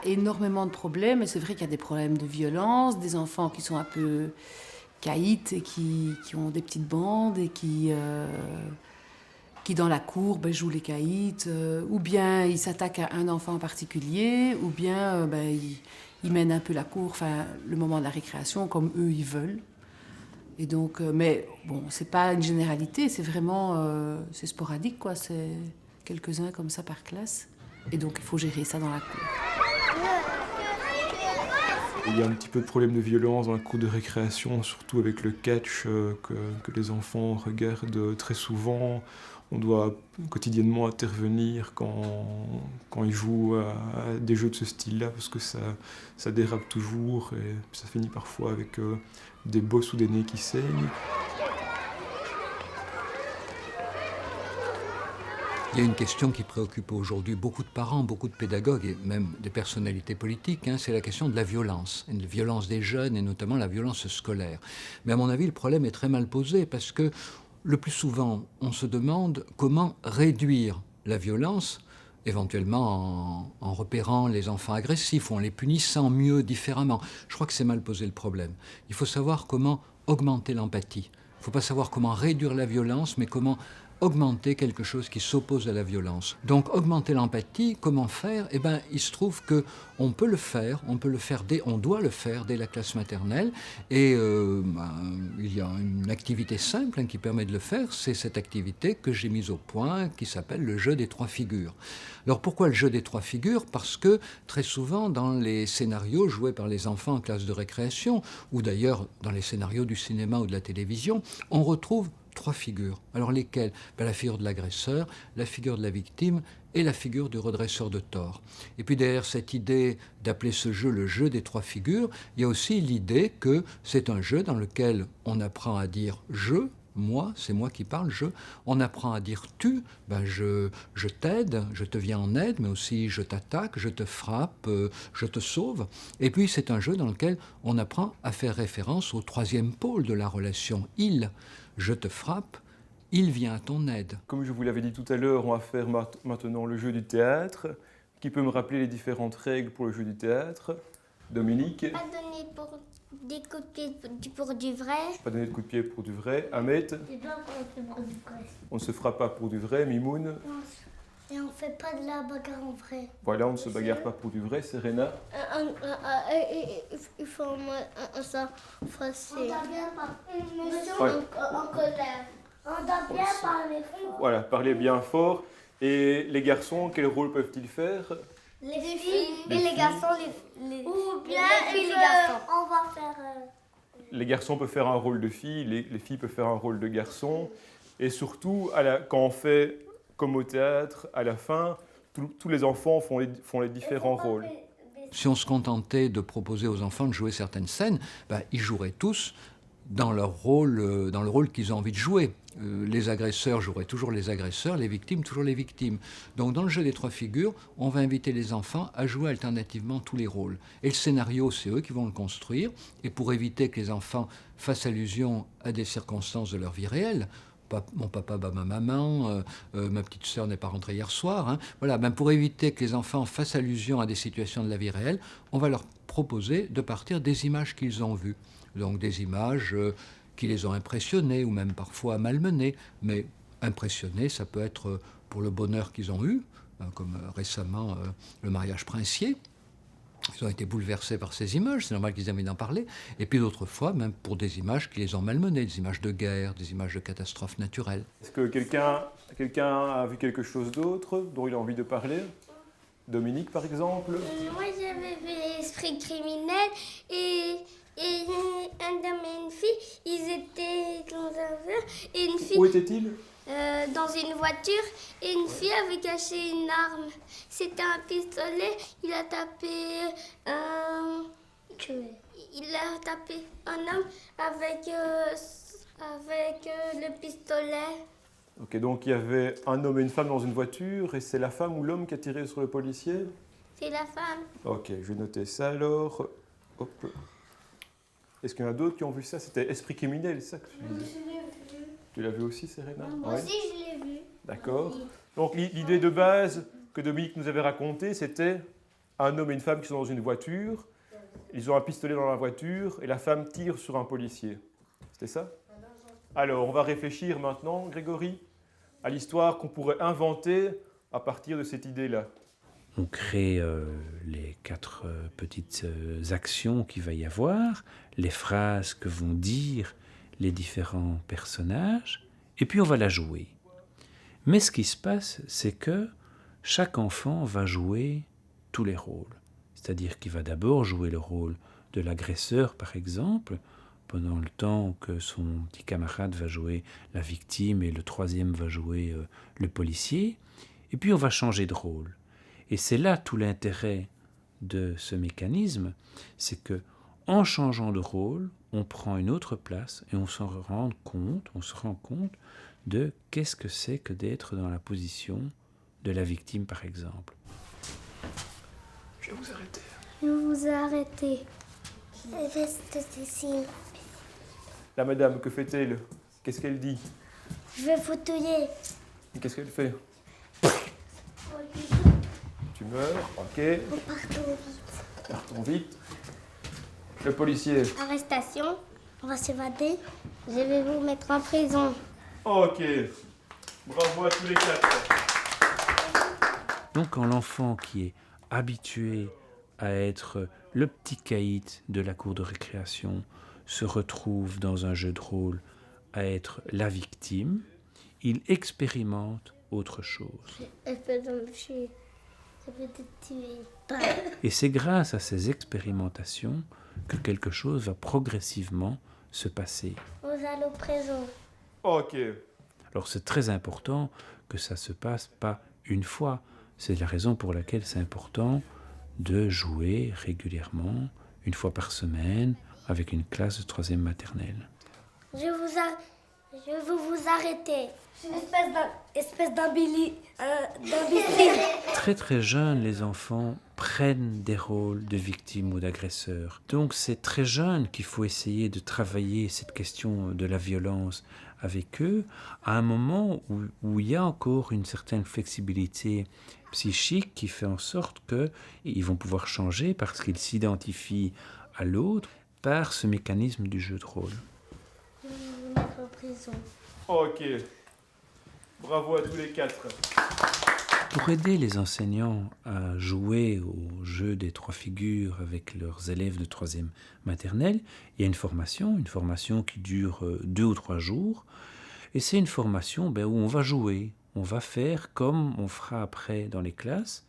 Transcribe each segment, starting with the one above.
énormément de problèmes, et c'est vrai qu'il y a des problèmes de violence, des enfants qui sont un peu caïds et qui ont des petites bandes et qui dans la cour jouent les caïds, ou bien ils s'attaquent à un enfant en particulier, ou bien ils mènent un peu la cour, enfin le moment de la récréation comme eux ils veulent. Et donc, mais bon, c'est pas une généralité, c'est vraiment, c'est sporadique quoi, c'est quelques-uns comme ça par classe. Et donc il faut gérer ça dans la cour. Il y a un petit peu de problème de violence dans la cour de récréation, surtout avec le catch que les enfants regardent très souvent. On doit quotidiennement intervenir quand ils jouent à des jeux de ce style-là, parce que ça dérape toujours et ça finit parfois avec des bosses ou des nez qui saignent. Il y a une question qui préoccupe aujourd'hui beaucoup de parents, beaucoup de pédagogues et même des personnalités politiques, c'est la question de la violence des jeunes et notamment la violence scolaire. Mais à mon avis, le problème est très mal posé parce que le plus souvent, on se demande comment réduire la violence, éventuellement en repérant les enfants agressifs ou en les punissant mieux, différemment. Je crois que c'est mal posé le problème. Il faut savoir comment augmenter l'empathie. Il ne faut pas savoir comment réduire la violence, mais comment augmenter quelque chose qui s'oppose à la violence. Donc augmenter l'empathie, comment faire ? Eh bien, il se trouve qu'on peut le faire, on doit le faire dès la classe maternelle. Et il y a une activité simple qui permet de le faire, c'est cette activité que j'ai mise au point, qui s'appelle le jeu des 3 figures. Alors pourquoi le jeu des 3 figures ? Parce que très souvent dans les scénarios joués par les enfants en classe de récréation, ou d'ailleurs dans les scénarios du cinéma ou de la télévision, on retrouve 3 figures. Alors lesquelles ? La figure de l'agresseur, la figure de la victime et la figure du redresseur de tort. Et puis derrière cette idée d'appeler ce jeu le jeu des 3 figures, il y a aussi l'idée que c'est un jeu dans lequel on apprend à dire « je », moi, c'est moi qui parle, je. On apprend à dire tu, je t'aide, je te viens en aide, mais aussi je t'attaque, je te frappe, je te sauve. Et puis c'est un jeu dans lequel on apprend à faire référence au 3e pôle de la relation, il. Je te frappe, il vient à ton aide. Comme je vous l'avais dit tout à l'heure, on va faire maintenant le jeu du théâtre. Qui peut me rappeler les différentes règles pour le jeu du théâtre ? Dominique ? Pas donner des coups de pied pour du vrai. Pas donner de coups de pied pour du vrai. Ahmed ? C'est pas pour du vrai. On ne se frappe pas pour du vrai. Mimoun ? Et on fait pas de la bagarre en vrai. Voilà, on ne se bagarre pas pour du vrai. Serena ? Il faut ça facile. On doit bien Ouais. en colère. On doit bien parler fort. Voilà, parler bien fort. Et les garçons, quel rôle peuvent-ils faire ? Les filles et les garçons, ou bien les filles, les garçons. on va faire... Les garçons peuvent faire un rôle de filles, les filles peuvent faire un rôle de garçon. Et surtout, quand on fait comme au théâtre, à la fin, tous les enfants font les différents rôles. Si on se contentait de proposer aux enfants de jouer certaines scènes, ils joueraient tous dans le rôle qu'ils ont envie de jouer. Les agresseurs joueraient toujours les agresseurs, les victimes toujours les victimes. Donc dans le jeu des 3 figures, on va inviter les enfants à jouer alternativement tous les rôles. Et le scénario, c'est eux qui vont le construire. Et pour éviter que les enfants fassent allusion à des circonstances de leur vie réelle, mon papa bat ma maman, ma petite sœur n'est pas rentrée hier soir. Voilà, pour éviter que les enfants fassent allusion à des situations de la vie réelle, on va leur proposer de partir des images qu'ils ont vues. Donc des images qui les ont impressionnés ou même parfois malmenés. Mais impressionnés, ça peut être pour le bonheur qu'ils ont eu, comme récemment le mariage princier. Ils ont été bouleversés par ces images, c'est normal qu'ils aient envie d'en parler. Et puis d'autres fois, même pour des images qui les ont malmenés, des images de guerre, des images de catastrophes naturelles. Est-ce que quelqu'un a vu quelque chose d'autre dont il a envie de parler ? Dominique, par exemple ? Moi, j'avais vu l'esprit criminel et un homme et une fille, ils étaient dans un verre et une fille... Où était-il ? Dans une voiture et une fille avait caché une arme. C'était un pistolet. Il a tapé un homme avec le pistolet. Ok, donc il y avait un homme et une femme dans une voiture et c'est la femme ou l'homme qui a tiré sur le policier ? C'est la femme. Ok, je vais noter ça alors. Hop. Est-ce qu'il y en a d'autres qui ont vu ça ? C'était Esprit criminel, c'est ça que tu disais ? Je l'ai vu. Tu l'as vu aussi, Serena ? Moi aussi, je l'ai vu. D'accord. Donc l'idée de base que Dominique nous avait racontée, c'était un homme et une femme qui sont dans une voiture. Ils ont un pistolet dans la voiture et la femme tire sur un policier. C'était ça? Alors, on va réfléchir maintenant, Grégory, à l'histoire qu'on pourrait inventer à partir de cette idée-là. On crée les 4 petites actions qu'il va y avoir, les phrases que vont dire les différents personnages, et puis on va la jouer. Mais ce qui se passe, c'est que chaque enfant va jouer tous les rôles. C'est-à-dire qu'il va d'abord jouer le rôle de l'agresseur, par exemple, pendant le temps que son petit camarade va jouer la victime et le troisième va jouer le policier. Et puis on va changer de rôle. Et c'est là tout l'intérêt de ce mécanisme, c'est que en changeant de rôle, on prend une autre place et on se rend compte de qu'est-ce que c'est que d'être dans la position de la victime, par exemple. Je vais vous arrêter. Je vous ai arrêté. Reste ici. La madame, que fait-elle? Qu'est-ce qu'elle dit? Je vais fauteuiller. Et qu'est-ce qu'elle fait? Tu meurs, ok. Partons vite. Partons vite. Le policier. Arrestation. On va s'évader. Je vais vous mettre en prison. Ok. Bravo à tous les 4. Donc quand l'enfant qui est habitué à être le petit caïd de la cour de récréation se retrouve dans un jeu de rôle à être la victime, il expérimente autre chose. Elle peut me tuer. Je vais te tuer. Et c'est grâce à ces expérimentations que quelque chose va progressivement se passer. Vous allez au prison. Ok. Alors c'est très important que ça se passe pas une fois. C'est la raison pour laquelle c'est important de jouer régulièrement, une fois par semaine, avec une classe de 3e maternelle. Je veux vous arrêter. Espèce d'imbécile. Très très jeunes, les enfants prennent des rôles de victimes ou d'agresseurs. Donc c'est très jeune qu'il faut essayer de travailler cette question de la violence avec eux, à un moment où il y a encore une certaine flexibilité psychique qui fait en sorte qu'ils vont pouvoir changer parce qu'ils s'identifient à l'autre par ce mécanisme du jeu de rôle. Je vais vous mettre en prison. Ok. Bravo à tous les 4. Pour aider les enseignants à jouer au jeu des 3 figures avec leurs élèves de 3e maternelle, il y a une formation qui dure 2 ou 3 jours. Et c'est une formation où on va jouer, on va faire comme on fera après dans les classes.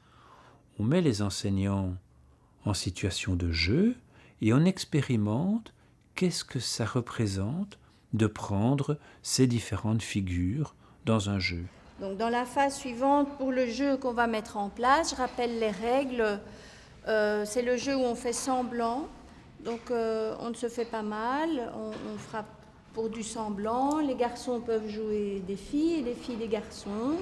On met les enseignants en situation de jeu et on expérimente qu'est-ce que ça représente de prendre ces différentes figures dans un jeu. Donc dans la phase suivante, pour le jeu qu'on va mettre en place, je rappelle les règles. C'est le jeu où on fait semblant. Donc on ne se fait pas mal, on fera pour du semblant. Les garçons peuvent jouer des filles et les filles des garçons.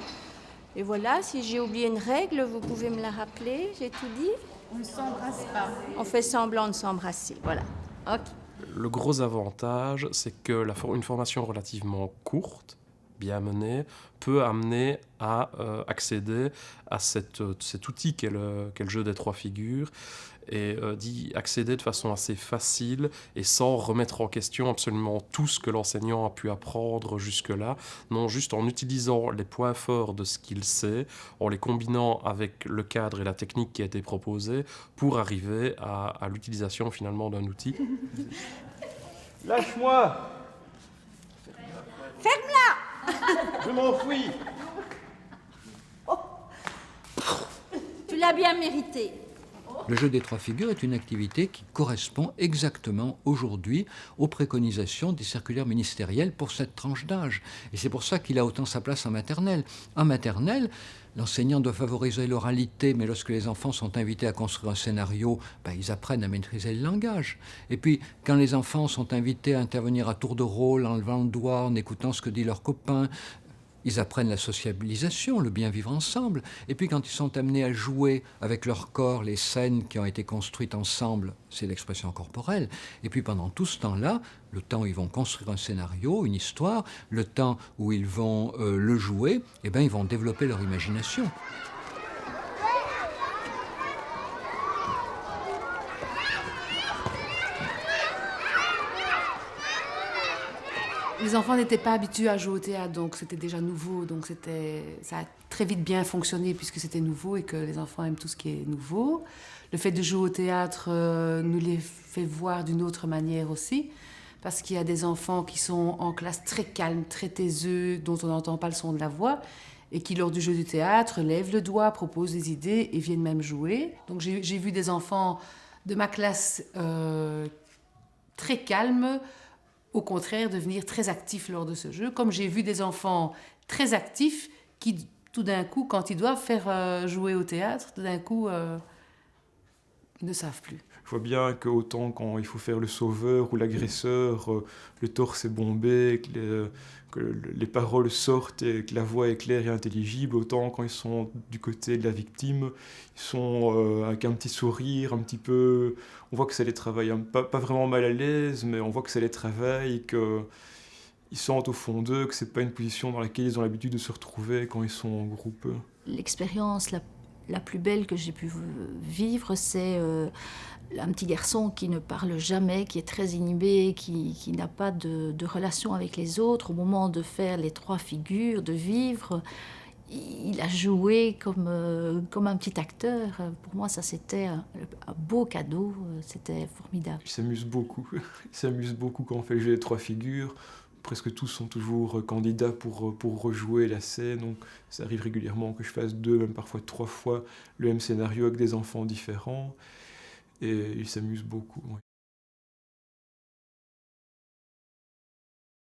Et voilà, si j'ai oublié une règle, vous pouvez me la rappeler, j'ai tout dit. On ne s'embrasse pas. On fait semblant de s'embrasser, voilà. Ok. Le gros avantage, c'est que une formation relativement courte, bien menée, peut amener à accéder à cet outil qu'est le jeu des 3 figures et d'y accéder de façon assez facile et sans remettre en question absolument tout ce que l'enseignant a pu apprendre jusque-là. Non, juste en utilisant les points forts de ce qu'il sait, en les combinant avec le cadre et la technique qui a été proposée pour arriver à l'utilisation finalement d'un outil. Lâche-moi! Ferme-la! Je m'enfuis! Tu l'as bien mérité. Le jeu des 3 figures est une activité qui correspond exactement aujourd'hui aux préconisations des circulaires ministérielles pour cette tranche d'âge. Et c'est pour ça qu'il a autant sa place en maternelle. En maternelle, l'enseignant doit favoriser l'oralité, mais lorsque les enfants sont invités à construire un scénario, ils apprennent à maîtriser le langage. Et puis, quand les enfants sont invités à intervenir à tour de rôle, en levant le doigt, en écoutant ce que dit leur copain, ils apprennent la sociabilisation, le bien vivre ensemble. Et puis quand ils sont amenés à jouer avec leur corps les scènes qui ont été construites ensemble, c'est l'expression corporelle. Et puis pendant tout ce temps-là, le temps où ils vont construire un scénario, une histoire, le temps où ils vont le jouer, ils vont développer leur imagination. Les enfants n'étaient pas habitués à jouer au théâtre, donc c'était déjà nouveau. Donc ça a très vite bien fonctionné puisque c'était nouveau et que les enfants aiment tout ce qui est nouveau. Le fait de jouer au théâtre nous les fait voir d'une autre manière aussi. Parce qu'il y a des enfants qui sont en classe très calmes, très taiseux, dont on n'entend pas le son de la voix, et qui, lors du jeu du théâtre, lèvent le doigt, proposent des idées et viennent même jouer. Donc j'ai vu des enfants de ma classe très calmes, au contraire, devenir très actifs lors de ce jeu, comme j'ai vu des enfants très actifs qui, tout d'un coup, quand ils doivent faire jouer au théâtre, tout d'un coup, ils ne savent plus. Je vois bien qu'autant quand il faut faire le sauveur ou l'agresseur, le torse est bombé, que les paroles sortent et que la voix est claire et intelligible, autant quand ils sont du côté de la victime, ils sont avec un petit sourire, un petit peu... On voit que ça les travaille, pas vraiment mal à l'aise, mais on voit que ça les travaille, qu'ils sentent au fond d'eux que c'est pas une position dans laquelle ils ont l'habitude de se retrouver quand ils sont en groupe. L'expérience la plus belle que j'ai pu vivre, c'est un petit garçon qui ne parle jamais, qui est très inhibé, qui n'a pas de relation avec les autres. Au moment de faire les 3 figures, de vivre, il a joué comme un petit acteur. Pour moi, ça, c'était un beau cadeau. C'était formidable. Il s'amuse beaucoup. Il s'amuse beaucoup quand on fait le jeu des 3 figures. Presque tous sont toujours candidats pour rejouer la scène. Donc ça arrive régulièrement que je fasse 2, même parfois 3 fois le même scénario avec des enfants différents. Et ils s'amusent beaucoup. Ouais.